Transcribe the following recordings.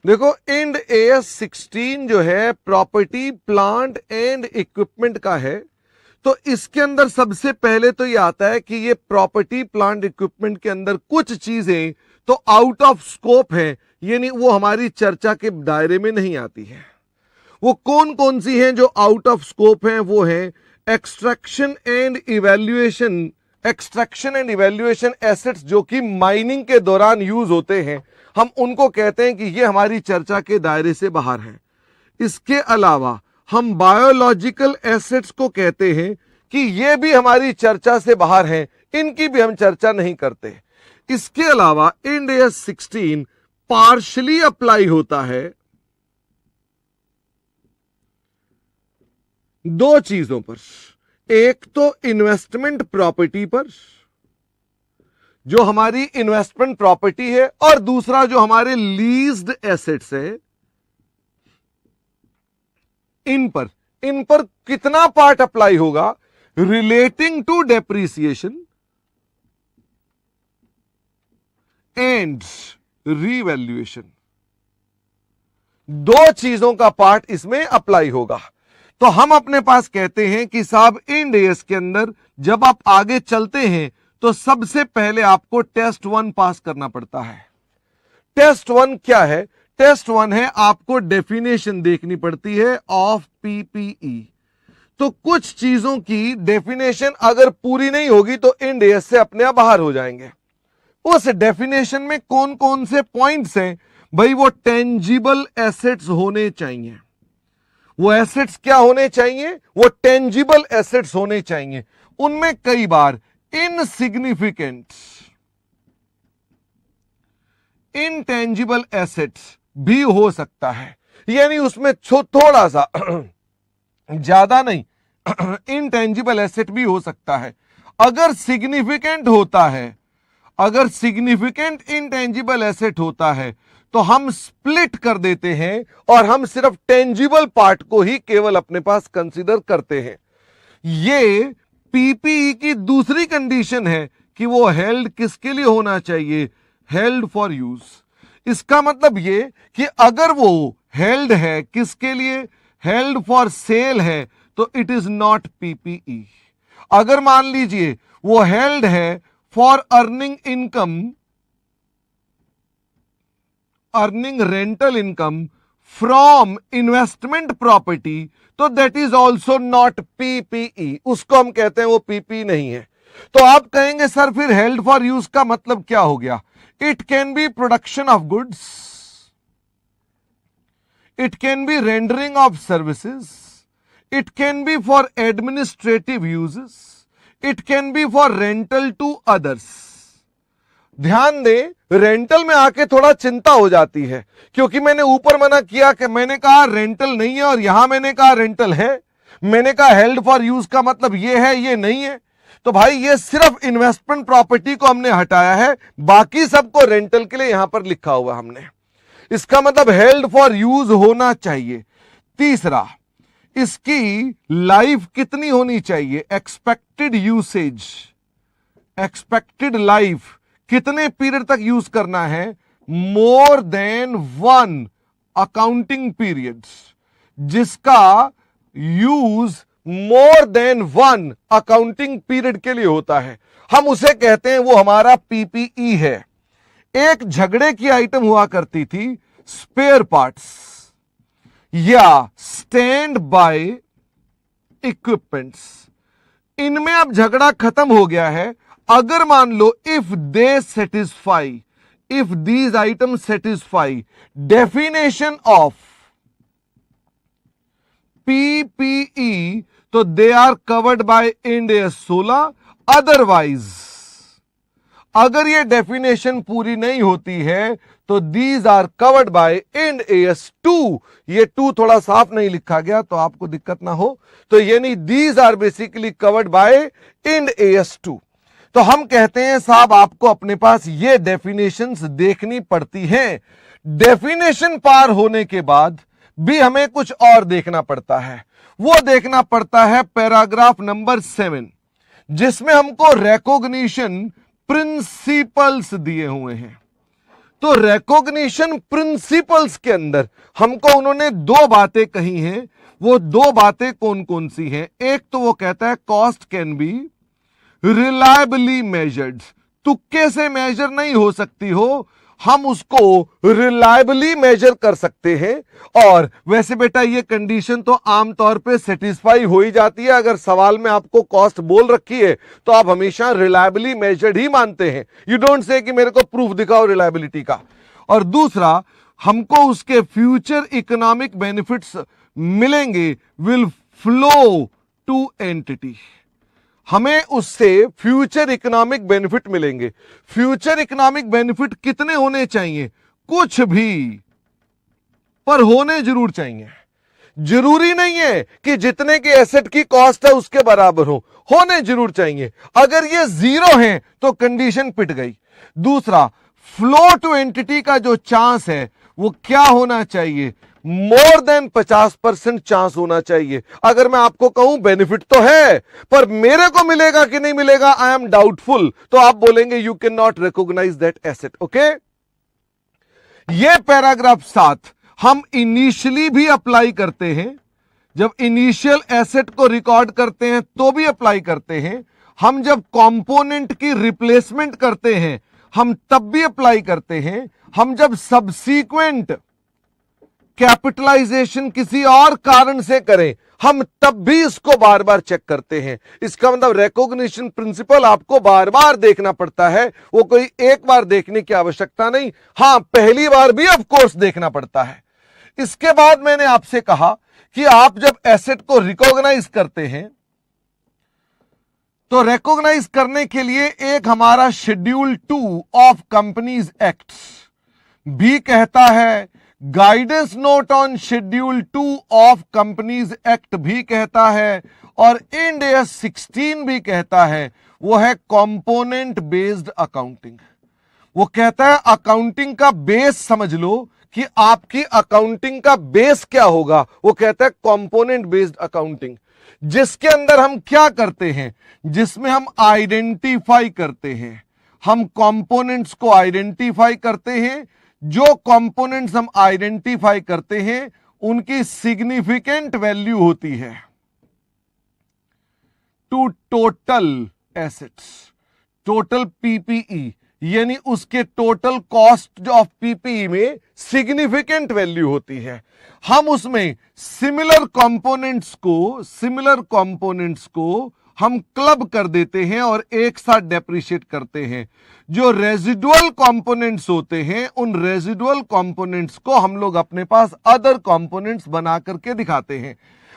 देखो end AS 16 जो है प्रॉपर्टी प्लांट एंड इक्विपमेंट का है, तो इसके अंदर सबसे पहले तो ये आता है कि ये प्रॉपर्टी प्लांट इक्विपमेंट के अंदर कुछ चीजें तो आउट ऑफ स्कोप है, यानी वो हमारी चर्चा के दायरे में नहीं आती है। वो कौन कौन सी हैं जो आउट ऑफ स्कोप हैं? वो है एक्सट्रैक्शन एंड इवैल्यूएशन एसेट्स जो कि माइनिंग के दौरान यूज होते हैं, हम उनको कहते हैं कि ये हमारी चर्चा के दायरे से बाहर है। इसके अलावा हम बायोलॉजिकल एसेट्स को कहते हैं कि ये भी हमारी चर्चा से बाहर हैं, इनकी भी हम चर्चा नहीं करते। इसके अलावा इंड AS 16 पार्शली अप्लाई होता है दो चीजों पर, एक तो इन्वेस्टमेंट प्रॉपर्टी पर जो हमारी इन्वेस्टमेंट प्रॉपर्टी है, और दूसरा जो हमारे लीज्ड एसेट्स है इन पर कितना पार्ट अप्लाई होगा? Relating to depreciation and revaluation, दो चीजों का पार्ट इसमें अप्लाई होगा। तो हम अपने पास कहते हैं कि साहब इंड AS के अंदर जब आप आगे चलते हैं तो सबसे पहले आपको टेस्ट 1 पास करना पड़ता है। टेस्ट 1 क्या है? टेस्ट 1 है आपको डेफिनेशन देखनी पड़ती है ऑफ PPE। तो कुछ चीजों की डेफिनेशन अगर पूरी नहीं होगी तो इंड AS से अपने आप बाहर हो जाएंगे। उस डेफिनेशन में कौन कौन से पॉइंट्स हैं? भाई वो टेंजिबल एसेट्स होने चाहिए। वो एसेट्स क्या होने चाहिए? वो टेंजिबल एसेट्स होने चाहिए। उनमें कई बार इनसिग्निफिकेंट इनटेंजिबल एसेट्स भी हो सकता है, यानी उसमें थोड़ा सा ज्यादा नहीं इनटेंजिबल एसेट भी हो सकता है। अगर सिग्निफिकेंट होता है, अगर सिग्निफिकेंट इनटेंजिबल एसेट होता है तो हम स्प्लिट कर देते हैं और हम सिर्फ टेंजिबल पार्ट को ही केवल अपने पास कंसीडर करते हैं। ये PPE की दूसरी कंडीशन है कि वो हेल्ड किसके लिए होना चाहिए? Held for use. इसका मतलब ये कि अगर वो हेल्ड है किसके लिए? हेल्ड फॉर सेल है, तो इट इज नॉट PPE। अगर मान लीजिए वो हेल्ड है for earning income, earning rental income from investment property, तो that is also not PPE। उसको हम कहते हैं वो PPE नहीं है। तो आप कहेंगे सर फिर हेल्ड फॉर यूज का मतलब क्या हो गया? It can be production of goods, it can be rendering of services, it can be for administrative uses, it can be for rental to others. ध्यान दें, रेंटल में आके थोड़ा चिंता हो जाती है, क्योंकि मैंने ऊपर मना किया कि मैंने कहा रेंटल नहीं है और यहां मैंने कहा रेंटल है। मैंने कहा हेल्ड फॉर यूज का मतलब ये है, ये नहीं है। तो भाई ये सिर्फ इन्वेस्टमेंट प्रॉपर्टी को हमने हटाया है, बाकी सबको रेंटल के लिए यहां पर लिखा हुआ हमने। इसका मतलब हेल्ड फॉर यूज होना चाहिए। तीसरा, इसकी लाइफ कितनी होनी चाहिए? एक्सपेक्टेड यूसेज, एक्सपेक्टेड लाइफ कितने पीरियड तक यूज करना है? More than 1 accounting period. जिसका use more than 1 accounting period के लिए होता है, हम उसे कहते हैं वो हमारा PPE है। एक झगड़े की आइटम हुआ करती थी स्पेयर पार्ट्स या स्टैंड बाय इक्विपमेंट्स। इनमें अब झगड़ा खत्म हो गया है। अगर मान लो if they satisfy, if these item satisfy definition of PPE, तो they are covered by Ind AS 16। Otherwise अगर ये डेफिनेशन पूरी नहीं होती है तो these are covered by Ind AS 2। ये 2 थोड़ा साफ नहीं लिखा गया तो आपको दिक्कत ना हो, तो यानी these are basically covered by Ind AS 2। तो हम कहते हैं साहब आपको अपने पास ये डेफिनेशंस देखनी पड़ती हैं। डेफिनेशन पार होने के बाद भी हमें कुछ और देखना पड़ता है। वो देखना पड़ता है पैराग्राफ नंबर 7, जिसमें हमको रिकॉग्निशन प्रिंसिपल्स दिए हुए हैं। तो रिकॉग्निशन प्रिंसिपल्स के अंदर हमको उन्होंने दो बातें कही हैं। वो दो बातें कौन कौन सी हैं? एक तो वो कहता है cost can be reliably measured, तुक्के से मेजर नहीं हो सकती हो, हम उसको रिलायबली मेजर कर सकते हैं। और वैसे बेटा ये कंडीशन तो आमतौर पे सेटिस्फाई हो ही जाती है। अगर सवाल में आपको कॉस्ट बोल रखी है तो आप हमेशा रिलायबली मेजर्ड ही मानते हैं। यू डोंट से कि मेरे को प्रूफ दिखाओ रिलायबिलिटी का। और दूसरा, हमको उसके फ्यूचर इकोनॉमिक बेनिफिट्स मिलेंगे, विल फ्लो टू एंटिटी, हमें उससे फ्यूचर इकोनॉमिक बेनिफिट मिलेंगे। फ्यूचर इकोनॉमिक बेनिफिट कितने होने चाहिए? कुछ भी, पर होने जरूर चाहिए। जरूरी नहीं है कि जितने के एसेट की कॉस्ट है उसके बराबर हो, होने जरूर चाहिए। अगर ये जीरो है तो कंडीशन पिट गई। दूसरा, फ्लो टू एंटिटी का जो चांस है वो क्या होना चाहिए? मोर देन 50% चांस होना चाहिए। अगर मैं आपको कहूं बेनिफिट तो है पर मेरे को मिलेगा कि नहीं मिलेगा, आई एम डाउटफुल, तो आप बोलेंगे you can not recognise that asset. Okay, ये पैराग्राफ 7 हम इनिशियली भी अप्लाई करते हैं, जब इनिशियल एसेट को रिकॉर्ड करते हैं तो भी अप्लाई करते हैं, हम जब कंपोनेंट की रिप्लेसमेंट करते हैं हम तब भी अप्लाई करते हैं, हम जब सब्सीक्वेंट कैपिटलाइजेशन किसी और कारण से करें हम तब भी इसको बार बार चेक करते हैं। इसका मतलब रिकॉग्निशन प्रिंसिपल आपको बार बार देखना पड़ता है, वो कोई एक बार देखने की आवश्यकता नहीं, हां पहली बार भी ऑफ कोर्स देखना पड़ता है। इसके बाद मैंने आपसे कहा कि आप जब एसेट को रिकॉग्नाइज करते हैं तो रिकॉग्नाइज करने के लिए एक हमारा शेड्यूल 2 ऑफ कंपनीज एक्ट भी कहता है, guidance note on schedule 2 of companies act भी कहता है, और इंड AS 16 भी कहता है। वो है कंपोनेंट बेस्ड अकाउंटिंग। वो कहता है अकाउंटिंग का बेस समझ लो कि आपकी अकाउंटिंग का बेस क्या होगा। वो कहता है कंपोनेंट बेस्ड अकाउंटिंग, जिसके अंदर हम क्या करते हैं, जिसमें हम आइडेंटिफाई करते हैं, हम कंपोनेंट्स को आइडेंटिफाई करते हैं। जो कंपोनेंट्स हम आइडेंटिफाई करते हैं उनकी सिग्निफिकेंट वैल्यू होती है to total assets, total PPE, यानी उसके टोटल कॉस्ट ऑफ पीपीई में सिग्निफिकेंट वैल्यू होती है। हम उसमें सिमिलर कंपोनेंट्स को हम क्लब कर देते हैं और एक साथ डेप्रिशिएट करते हैं। जो रेजिडुअल कंपोनेंट्स होते हैं उन रेजिडुअल कंपोनेंट्स को हम लोग अपने पास अदर कंपोनेंट्स बना करके दिखाते हैं।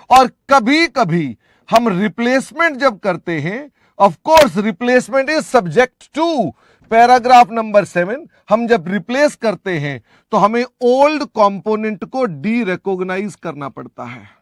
और कभी कभी हम रिप्लेसमेंट जब करते हैं, of course replacement is subject to paragraph number 7, हम जब रिप्लेस करते हैं तो हमें ओल्ड कंपोनेंट को डी रिकॉग्नाइज करना पड़ता है।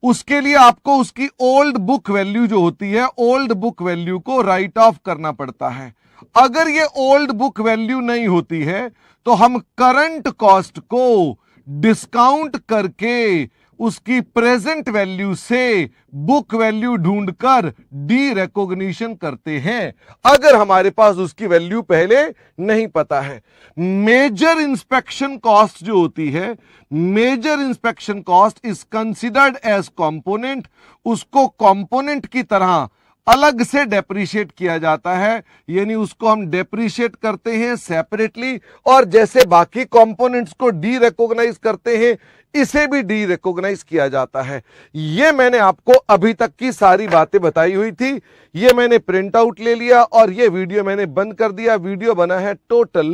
उसके लिए आपको उसकी ओल्ड बुक वैल्यू जो होती है, ओल्ड बुक वैल्यू को राइट ऑफ करना पड़ता है। अगर ये ओल्ड बुक वैल्यू नहीं होती है तो हम करंट कॉस्ट को डिस्काउंट करके उसकी प्रेजेंट वैल्यू से बुक वैल्यू ढूंढकर डी रिकॉग्निशन करते हैं, अगर हमारे पास उसकी वैल्यू पहले नहीं पता है। मेजर इंस्पेक्शन कॉस्ट जो होती है, major inspection cost is considered as component, उसको कंपोनेंट की तरह अलग से डेप्रिशिएट किया जाता है, यानी उसको हम डेप्रिशिएट करते हैं सेपरेटली, और जैसे बाकी कंपोनेंट्स को डी रिकॉग्नाइज करते हैं इसे भी डी रिकॉग्नाइज किया जाता है। ये मैंने आपको अभी तक की सारी बातें बताई हुई थी, ये मैंने प्रिंट आउट ले लिया और ये वीडियो मैंने बंद कर दिया। वीडियो बना है टोटल,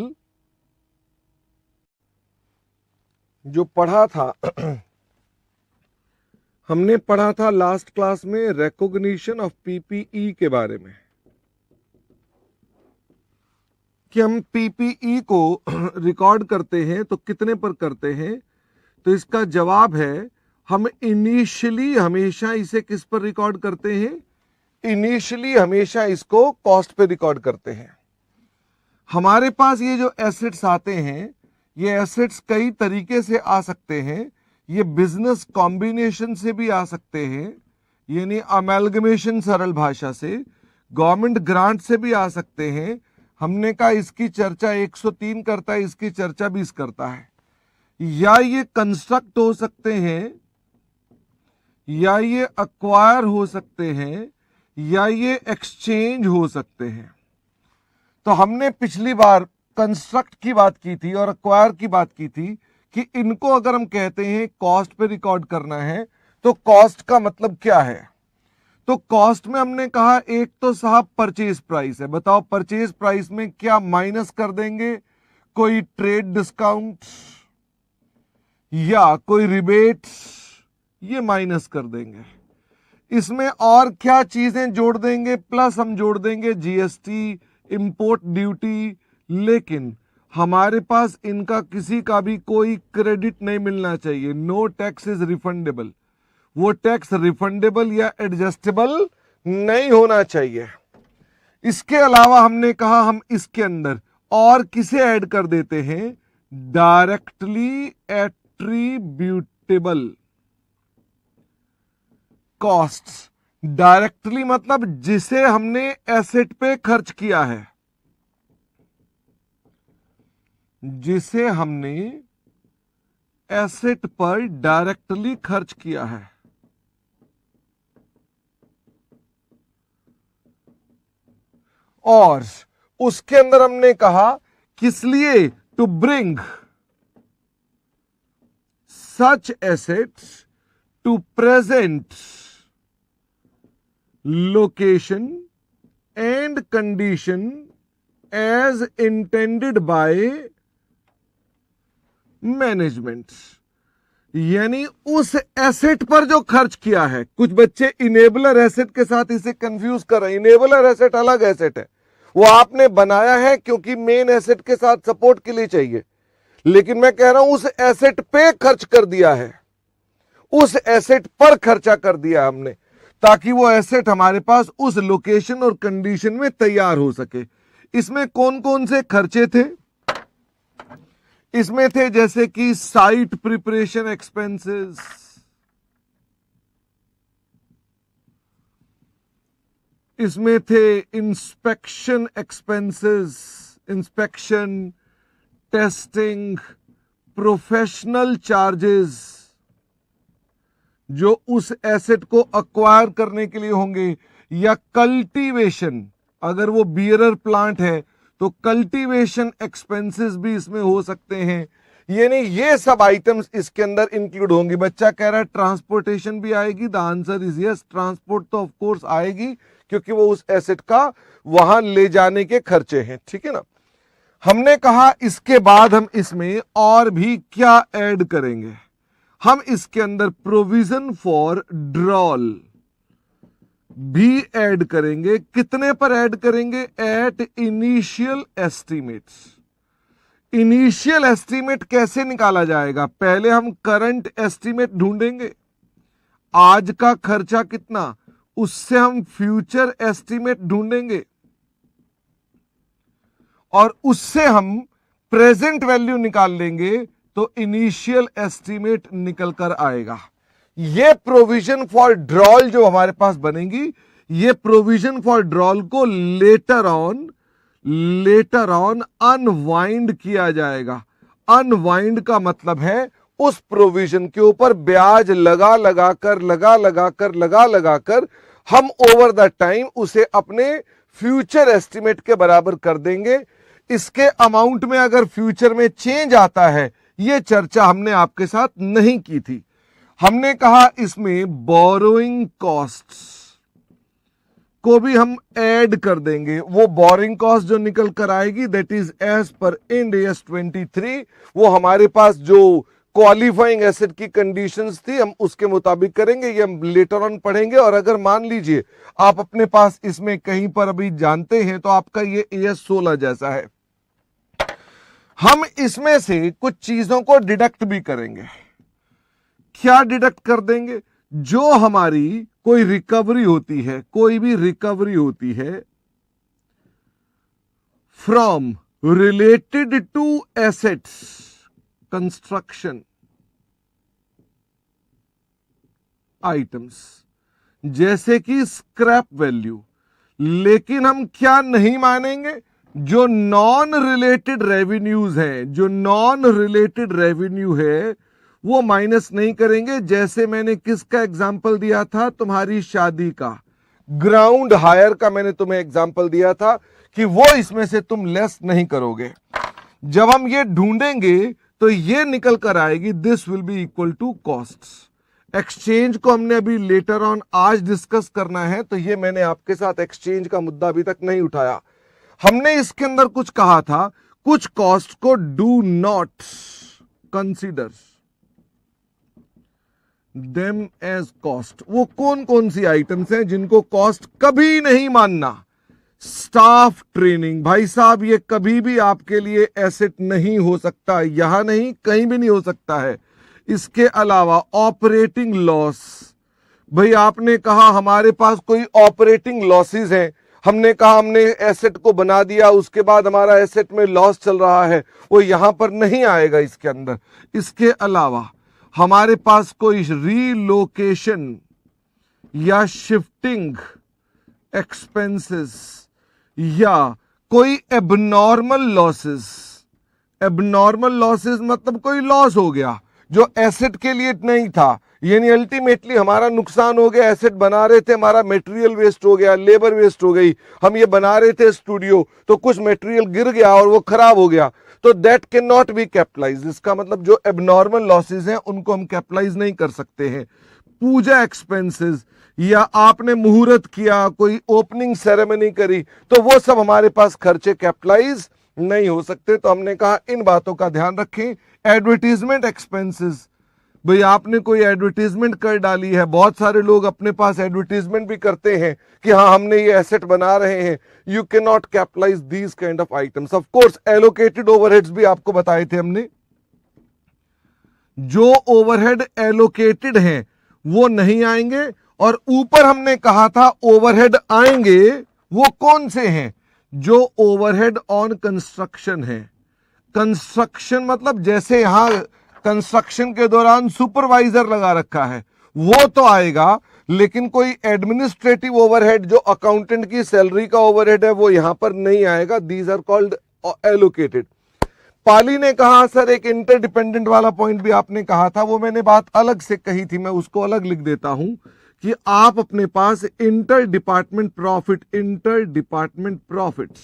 जो पढ़ा था हमने पढ़ा था लास्ट क्लास में रिकॉग्निशन ऑफ पीपीई के बारे में, कि हम पीपीई को रिकॉर्ड करते हैं तो कितने पर करते हैं। तो इसका जवाब है हम इनिशियली हमेशा इसे किस पर रिकॉर्ड करते हैं, इनिशियली हमेशा इसको कॉस्ट पे रिकॉर्ड करते हैं। हमारे पास ये जो एसेट्स आते हैं, ये एसेट्स कई तरीके से आ सकते हैं। ये बिजनेस कॉम्बिनेशन से भी आ सकते हैं, यानी अमेलगमेशन सरल भाषा से, गवर्नमेंट ग्रांट से भी आ सकते हैं, हमने कहा इसकी चर्चा 103 करता है, इसकी चर्चा 20 करता है। या ये कंस्ट्रक्ट हो सकते हैं, या ये अक्वायर हो सकते हैं, या ये एक्सचेंज हो सकते हैं। तो हमने पिछली बार कंस्ट्रक्ट की बात की थी और अक्वायर की बात की थी कि इनको अगर हम कहते हैं कॉस्ट पे रिकॉर्ड करना है तो कॉस्ट का मतलब क्या है। तो कॉस्ट में हमने कहा एक तो साहब परचेज प्राइस है। बताओ परचेज प्राइस में क्या माइनस कर देंगे, कोई ट्रेड डिस्काउंट या कोई रिबेट, ये माइनस कर देंगे। इसमें और क्या चीजें जोड़ देंगे, प्लस हम जोड़ देंगे जीएसटी, इंपोर्ट ड्यूटी। लेकिन हमारे पास इनका किसी का भी कोई क्रेडिट नहीं मिलना चाहिए। No tax is refundable. वो टैक्स रिफंडेबल या एडजस्टेबल नहीं होना चाहिए। इसके अलावा हमने कहा हम इसके अंदर और किसे ऐड कर देते हैं, डायरेक्टली एट्रीब्यूटेबल कॉस्ट्स। डायरेक्टली मतलब जिसे हमने एसेट पे खर्च किया है, जिसे हमने एसेट पर डायरेक्टली खर्च किया है। और उसके अंदर हमने कहा किस लिए, to bring such assets to present location and condition as intended by management. यानी उस एसेट पर जो खर्च किया है। कुछ बच्चे इनेबलर एसेट के साथ इसे कंफ्यूज कर रहे हैं। इनेबलर एसेट अलग एसेट है, वो आपने बनाया है क्योंकि मेन एसेट के साथ सपोर्ट के लिए चाहिए। लेकिन मैं कह रहा हूं उस एसेट पे खर्च कर दिया है, उस एसेट पर खर्चा कर दिया हमने, ताकि वो एसेट हमारे पास उस लोकेशन और कंडीशन में तैयार हो सके। इसमें कौन कौन से खर्चे थे, इसमें थे जैसे कि साइट प्रिपरेशन एक्सपेंसेस, इसमें थे inspection expenses, inspection, testing, professional charges जो उस एसेट को अक्वायर करने के लिए होंगे, या कल्टीवेशन, अगर वो बियरर प्लांट है तो कल्टीवेशन एक्सपेंसेस भी इसमें हो सकते हैं। यानी ये सब आइटम्स इसके अंदर इंक्लूड होंगी। बच्चा कह रहा है ट्रांसपोर्टेशन भी आएगी, the answer is yes, transport तो ऑफ कोर्स आएगी क्योंकि वो उस एसेट का वहां ले जाने के खर्चे हैं, ठीक है ना। हमने कहा इसके बाद हम इसमें और भी क्या ऐड करेंगे, हम इसके अंदर प्रोविजन फॉर ड्रॉल भी ऐड करेंगे। कितने पर ऐड करेंगे, at initial estimates. Initial estimate कैसे निकाला जाएगा, पहले हम करंट एस्टीमेट ढूंढेंगे, आज का खर्चा कितना, उससे हम फ्यूचर एस्टीमेट ढूंढेंगे और उससे हम प्रेजेंट वैल्यू निकाल लेंगे, तो इनिशियल एस्टीमेट निकल कर आएगा। ये प्रोविजन फॉर ड्रॉल जो हमारे पास बनेगी, ये प्रोविजन फॉर ड्रॉल को लेटर ऑन अनवाइंड किया जाएगा। अनवाइंड का मतलब है उस प्रोविजन के ऊपर ब्याज लगा लगा कर हम ओवर द टाइम उसे अपने फ्यूचर एस्टीमेट के बराबर कर देंगे। इसके अमाउंट में अगर फ्यूचर में चेंज आता है, यह चर्चा हमने आपके साथ नहीं की थी। हमने कहा इसमें बोरोइंग कॉस्ट्स को भी हम ऐड कर देंगे। वो बोरिंग कॉस्ट जो निकल कर आएगी that is as per Ind AS 23, वो हमारे पास जो क्वालिफाइंग एसेट की कंडीशंस थी हम उसके मुताबिक करेंगे, ये हम लेटर ऑन पढ़ेंगे। और अगर मान लीजिए आप अपने पास इसमें कहीं पर अभी जानते हैं तो आपका ये AS 16 जैसा है, हम इसमें से कुछ चीजों को डिडक्ट भी करेंगे। क्या डिडक्ट कर देंगे, जो हमारी कोई रिकवरी होती है, कोई भी रिकवरी होती है from related to assets construction items, जैसे कि स्क्रैप वैल्यू। लेकिन हम क्या नहीं मानेंगे, जो नॉन रिलेटेड रेवेन्यूज हैं, जो नॉन रिलेटेड रेवेन्यू है वो माइनस नहीं करेंगे। जैसे मैंने किसका एग्जाम्पल दिया था, तुम्हारी शादी का, ग्राउंड हायर का मैंने तुम्हें एग्जाम्पल दिया था कि वो इसमें से तुम लेस नहीं करोगे। जब हम ये ढूंढेंगे तो ये निकल कर आएगी, this will be equal to costs. Exchange को हमने अभी लेटर ऑन आज डिस्कस करना है, तो ये मैंने आपके साथ एक्सचेंज का मुद्दा अभी तक नहीं उठाया। हमने इसके अंदर कुछ कहा था, कुछ कॉस्ट को do not consider them as cost. वो कौन कौन सी आइटम्स हैं जिनको कॉस्ट कभी नहीं मानना? स्टाफ ट्रेनिंग, भाई साहब ये कभी भी आपके लिए एसेट नहीं हो सकता, यहां नहीं कहीं भी नहीं हो सकता है। इसके अलावा ऑपरेटिंग लॉस, भाई आपने कहा हमारे पास कोई ऑपरेटिंग लॉसेस हैं, हमने कहा हमने एसेट को बना दिया, उसके बाद हमारा एसेट में लॉस चल रहा है, वो यहां पर नहीं आएगा इसके अंदर। इसके अलावा हमारे पास कोई रीलोकेशन या शिफ्टिंग एक्सपेंसेस या कोई एबनॉर्मल लॉसेस, एबनॉर्मल लॉसेस मतलब कोई लॉस हो गया जो एसेट के लिए नहीं था, यानी अल्टीमेटली हमारा नुकसान हो गया। एसेट बना रहे थे, हमारा मटेरियल वेस्ट हो गया, लेबर वेस्ट हो गई, हम ये बना रहे थे स्टूडियो, तो कुछ मटेरियल गिर गया और वो खराब हो गया, तो that can not be capitalise. इसका मतलब जो एबनॉर्मल लॉसेस हैं उनको हम कैपिटलाइज नहीं कर सकते हैं। पूजा एक्सपेंसेस, या आपने मुहूर्त किया, कोई ओपनिंग सेरेमनी करी, तो वो सब हमारे पास खर्चे कैपिटलाइज नहीं हो सकते। तो हमने कहा इन बातों का ध्यान रखें। एडवर्टीजमेंट एक्सपेंसेस, भाई आपने कोई एडवर्टीजमेंट कर डाली है, बहुत सारे लोग अपने पास एडवर्टीजमेंट भी करते हैं कि हाँ हमने ये एसेट बना रहे हैं, you can not capitalise these kind of items. Of course allocated overheads भी आपको बताए थे हमने, जो ओवरहेड एलोकेटेड हैं वो नहीं आएंगे, और ऊपर हमने कहा था ओवरहेड आएंगे, वो कौन से हैं? जो ओवरहेड ऑन कंस्ट्रक्शन है। कंस्ट्रक्शन मतलब जैसे यहां कंस्ट्रक्शन के दौरान सुपरवाइजर लगा रखा है वो तो आएगा, लेकिन कोई एडमिनिस्ट्रेटिव ओवरहेड जो अकाउंटेंट की सैलरी का ओवरहेड है वो यहां पर नहीं आएगा। These are called allocated. Pali ने कहा सर एक इंटरडिपेंडेंट वाला पॉइंट भी आपने कहा था, वो मैंने बात अलग से कही थी, मैं उसको अलग लिख देता हूं कि आप अपने पास inter department profits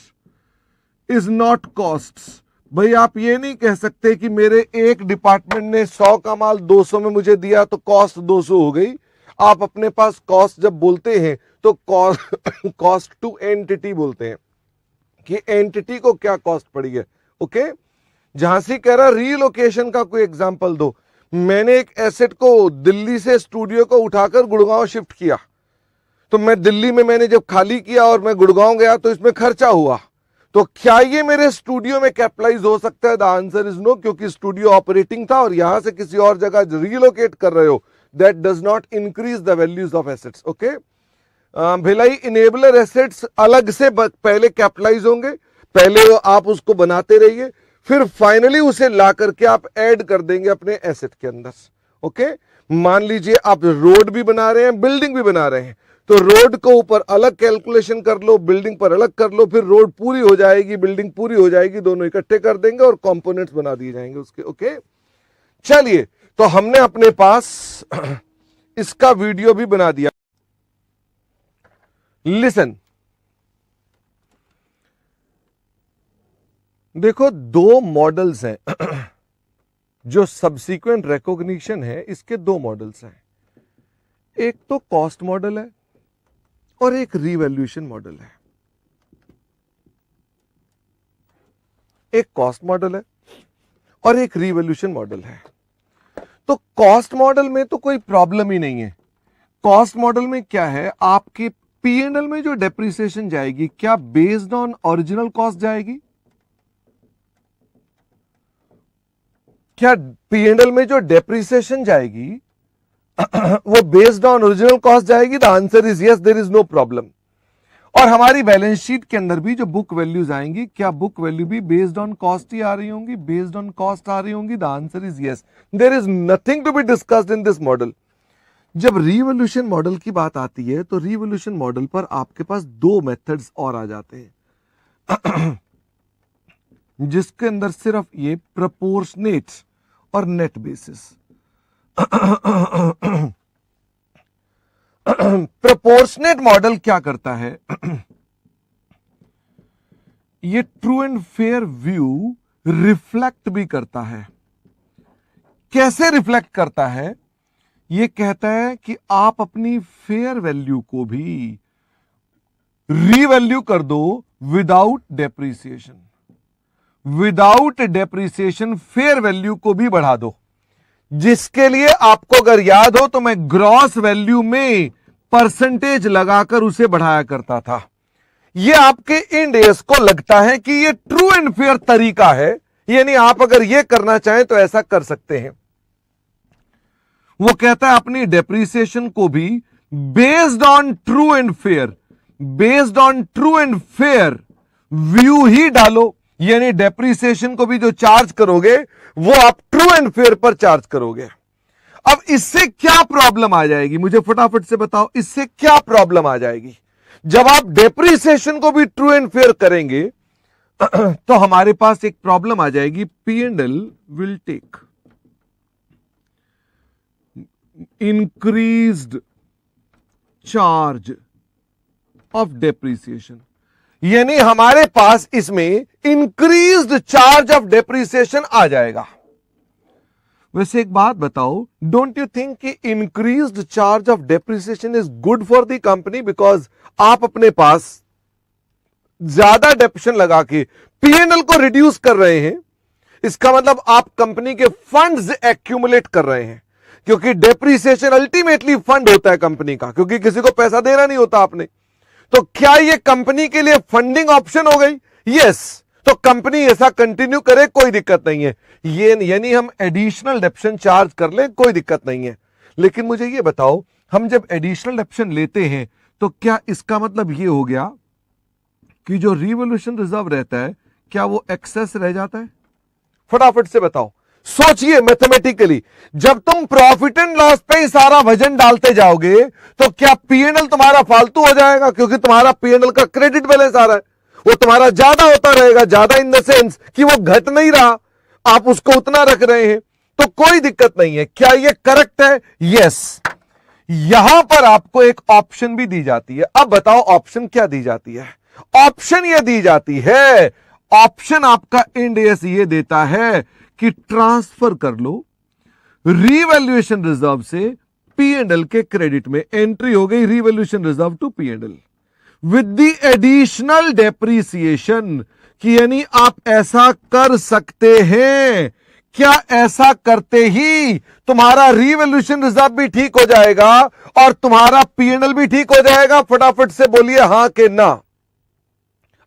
is not costs. भाई आप ये नहीं कह सकते कि मेरे एक डिपार्टमेंट ने 100 का माल 200 में मुझे दिया तो कॉस्ट 200 हो गई। आप अपने पास कॉस्ट जब बोलते हैं तो कॉस्ट टू एंटिटी बोलते हैं कि एंटिटी को क्या कॉस्ट पड़ी है। ओके, जहां से कह रहा रीलोकेशन का कोई एग्जांपल दो। मैंने एक एसेट को दिल्ली से स्टूडियो को उठाकर गुड़गांव शिफ्ट किया, तो मैं दिल्ली में मैंने जब खाली किया और मैं गुड़गांव गया तो इसमें खर्चा हुआ, तो क्या ये मेरे स्टूडियो में कैपिटलाइज हो सकता है? द आंसर इज नो, क्योंकि स्टूडियो ऑपरेटिंग था और यहां से किसी और जगह रीलोकेट कर रहे हो, that does not increase the values of assets. Okay, Bhilai enabler assets अलग से पहले कैपिटलाइज होंगे, पहले आप उसको बनाते रहिए, फिर फाइनली उसे ला करके आप ऐड कर देंगे अपने एसेट के अंदर। ओके, मान लीजिए आप रोड भी बना रहे हैं, बिल्डिंग भी बना रहे हैं, तो रोड को ऊपर अलग कैलकुलेशन कर लो, बिल्डिंग पर अलग कर लो, फिर रोड पूरी हो जाएगी, बिल्डिंग पूरी हो जाएगी, दोनों इकट्ठे कर देंगे और कंपोनेंट्स बना दिए जाएंगे उसके। ओके, चलिए, तो हमने अपने पास इसका वीडियो भी बना दिया। लिसन, देखो दो मॉडल्स हैं जो सब्सीक्वेंट रिकॉग्निशन है, इसके दो मॉडल्स हैं। एक तो कॉस्ट मॉडल है और एक रीवैल्यूएशन मॉडल है। एक कॉस्ट मॉडल है और एक रीवैल्यूएशन मॉडल है। तो कॉस्ट मॉडल में तो कोई प्रॉब्लम ही नहीं है। कॉस्ट मॉडल में क्या है, आपके P&L में जो डेप्रिसिएशन जाएगी क्या बेस्ड ऑन ओरिजिनल कॉस्ट जाएगी? क्या P&L में जो डेप्रिसिएशन जाएगी वो बेस्ड ऑन ओरिजिनल कॉस्ट जाएगी? The answer is yes, there is no problem. और हमारी बैलेंस शीट के अंदर भी जो बुक वैल्यूज आएंगी, क्या बुक वैल्यू भी बेस्ड ऑन कॉस्ट ही आ रही होंगी, बेस्ड ऑन कॉस्ट आ रही होंगी? The answer is yes, there is nothing to be discussed in this model. जब रिवोल्यूशन मॉडल की बात आती है तो रिवोल्यूशन मॉडल पर आपके पास दो मेथड्स और आ जाते हैं। जिसके अंदर सिर्फ ये प्रोपोर्शनेट और नेट बेसिस। प्रोपोर्शनेट मॉडल क्या करता है? ये true and fair view reflect भी करता है। कैसे रिफ्लेक्ट करता है? ये कहता है कि आप अपनी फेयर वैल्यू को भी रीवैल्यू कर दो without depreciation. Without depreciation fair value को भी बढ़ा दो, जिसके लिए आपको अगर याद हो तो मैं ग्रॉस वैल्यू में परसेंटेज लगाकर उसे बढ़ाया करता था। ये आपके इंड एस को लगता है कि ये ट्रू एंड फेयर तरीका है, यानी आप अगर ये करना चाहें तो ऐसा कर सकते हैं। वो कहता है अपनी डेप्रिसिएशन को भी based on true and fair, based on true and fair view ही डालो, यानी डेप्रिसिएशन को भी जो चार्ज करोगे वो आप ट्रू एंड फेयर पर चार्ज करोगे। अब इससे क्या प्रॉब्लम आ जाएगी, मुझे फटाफट से बताओ, इससे क्या प्रॉब्लम आ जाएगी? जब आप डेप्रिसिएशन को भी ट्रू एंड फेयर करेंगे तो हमारे पास एक प्रॉब्लम आ जाएगी, P&L will take increased charge of depreciation, यानी हमारे पास इसमें इंक्रीज्ड चार्ज ऑफ डेप्रिसिएशन आ जाएगा। वैसे एक बात बताओ, डोंट यू थिंक कि increased charge of depreciation is good for the company? Because आप अपने पास ज्यादा डेप्रिसिएशन लगा के P&L को रिड्यूस कर रहे हैं। इसका मतलब आप कंपनी के फंड्स एक्यूमुलेट कर रहे हैं, क्योंकि डेप्रिसिएशन अल्टीमेटली फंड होता है कंपनी का, क्योंकि किसी को पैसा देना नहीं होता आपने। तो क्या यह कंपनी के लिए फंडिंग ऑप्शन हो गई? यस। तो कंपनी ऐसा कंटिन्यू करे, कोई दिक्कत नहीं है। ये यानी हम एडिशनल डेप्रिसिएशन चार्ज कर लें, कोई दिक्कत नहीं है। लेकिन मुझे ये बताओ, हम जब एडिशनल डेप्रिसिएशन लेते हैं तो क्या इसका मतलब ये हो गया कि जो रिवॉल्यूशन रिजर्व रहता है क्या वो एक्सेस रह जाता है? फटाफट से बताओ, सोचिए मैथमेटिकली। जब तुम प्रॉफिट एंड लॉस पे ही सारा वजन डालते जाओगे तो क्या P&L तुम्हारा फालतू हो जाएगा? क्योंकि तुम्हारा P&L का क्रेडिट बैलेंस आ रहा है, वो तुम्हारा ज्यादा होता रहेगा। ज्यादा इन द सेंस कि वो घट नहीं रहा, आप उसको उतना रख रहे हैं, तो कोई दिक्कत नहीं है। क्या ये करेक्ट है? यस। यहां पर आपको एक ऑप्शन भी दी जाती है। अब बताओ ऑप्शन क्या दी जाती है? ऑप्शन ये दी जाती है, ऑप्शन आपका इंड एस ये देता है कि ट्रांसफर कर लो रीवैल्यूएशन रिजर्व से P&L के क्रेडिट में। एंट्री हो गई revaluation reserve to P&L with the additional depreciation, कि यानी आप ऐसा कर सकते हैं। क्या ऐसा करते ही तुम्हारा रीवैल्यूएशन रिजर्व भी ठीक हो जाएगा और तुम्हारा P&L भी ठीक हो जाएगा? फटाफट से बोलिए हां के ना।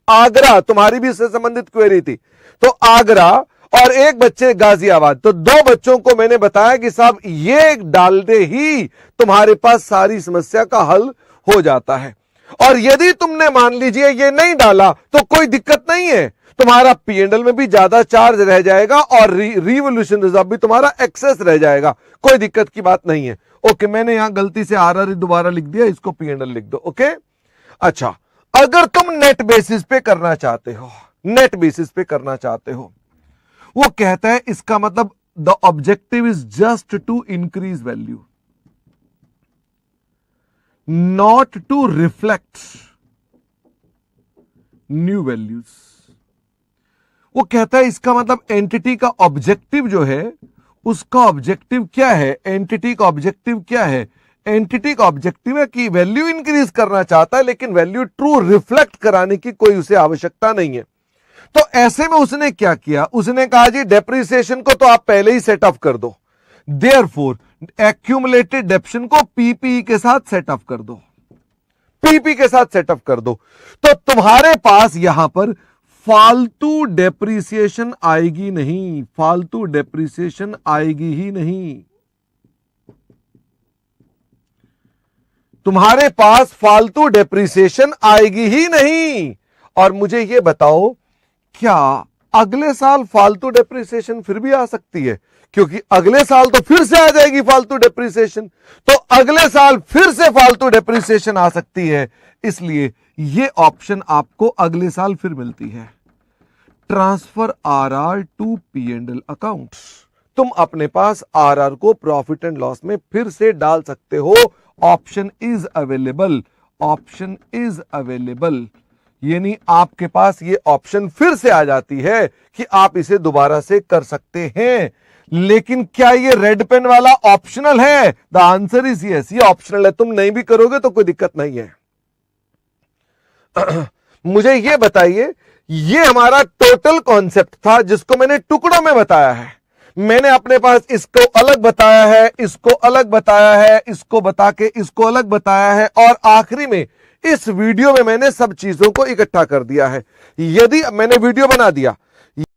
आगरा, तुम्हारी भी इससे संबंधित क्वेरी थी, तो आगरा और एक बच्चे गाजियाबाद, तो दो बच्चों को मैंने बताया कि साहब ये डाल दे ही तुम्हारे पास सारी समस्या का हल हो जाता है। और यदि तुमने मान लीजिए ये नहीं डाला तो कोई दिक्कत नहीं है, तुम्हारा P&L में भी ज्यादा चार्ज रह जाएगा और रिवॉल्यूशन रिजर्व भी तुम्हारा एक्सेस रह जाएगा। कोई दिक्कत की बात नहीं है। ओके, मैंने यहां गलती से RRE दोबारा लिख दिया, इसको P&L लिख दो। ओके, अच्छा, अगर तुम नेट बेसिस पे करना चाहते हो, नेट बेसिस पे करना चाहते हो, वो कहता है इसका मतलब the objective is just to increase value, not to reflect new values. वो कहता है इसका मतलब एंटिटी का ऑब्जेक्टिव जो है, उसका ऑब्जेक्टिव क्या है? एंटिटी का ऑब्जेक्टिव क्या है? एंटिटी का ऑब्जेक्टिव है कि वैल्यू इंक्रीज करना चाहता है, लेकिन वैल्यू ट्रू रिफ्लेक्ट कराने की कोई उसे आवश्यकता नहीं है। तो ऐसे में उसने क्या किया? उसने कहा जी डेप्रिसिएशन को तो आप पहले ही सेट ऑफ कर दो, देयरफॉर एक्यूमुलेटेड डेप्रिसिएशन को पीपी के साथ सेट ऑफ कर दो, पीपी के साथ सेट ऑफ कर दो। तो तुम्हारे पास यहां पर फालतू डेप्रिसिएशन आएगी नहीं, फालतू डेप्रिसिएशन आएगी ही नहीं। तुम्हारे पास फालतू डेप्रिसिएशन आएगी ही नहीं। और मुझे यह बताओ, क्या अगले साल फालतू डेप्रिसिएशन फिर भी आ सकती है? क्योंकि अगले साल तो फिर से आ जाएगी फालतू डेप्रिसिएशन, तो अगले साल फिर से फालतू डेप्रिसिएशन आ सकती है। इसलिए यह ऑप्शन आपको अगले साल फिर मिलती है। Transfer RR to P&L account. तुम अपने पास आरआर को प्रॉफिट एंड लॉस में फिर से डाल सकते हो। Option is available, option is available, यानी आपके पास ये ऑप्शन फिर से आ जाती है कि आप इसे दोबारा से कर सकते हैं। लेकिन क्या ये रेड पेन वाला ऑप्शनल है? द आंसर इज यस, ये ऑप्शनल है। तुम नहीं भी करोगे तो कोई दिक्कत नहीं है। मुझे ये बताइए, ये हमारा टोटल कॉन्सेप्ट था जिसको मैंने टुकड़ों में बताया है। मैंने अपने पास इसको अलग बताया है, इसको अलग बताया है, इसको बता के इसको अलग बताया है, और आखिरी में इस वीडियो में मैंने सब चीजों को इकट्ठा कर दिया है। यदि मैंने वीडियो बना दिया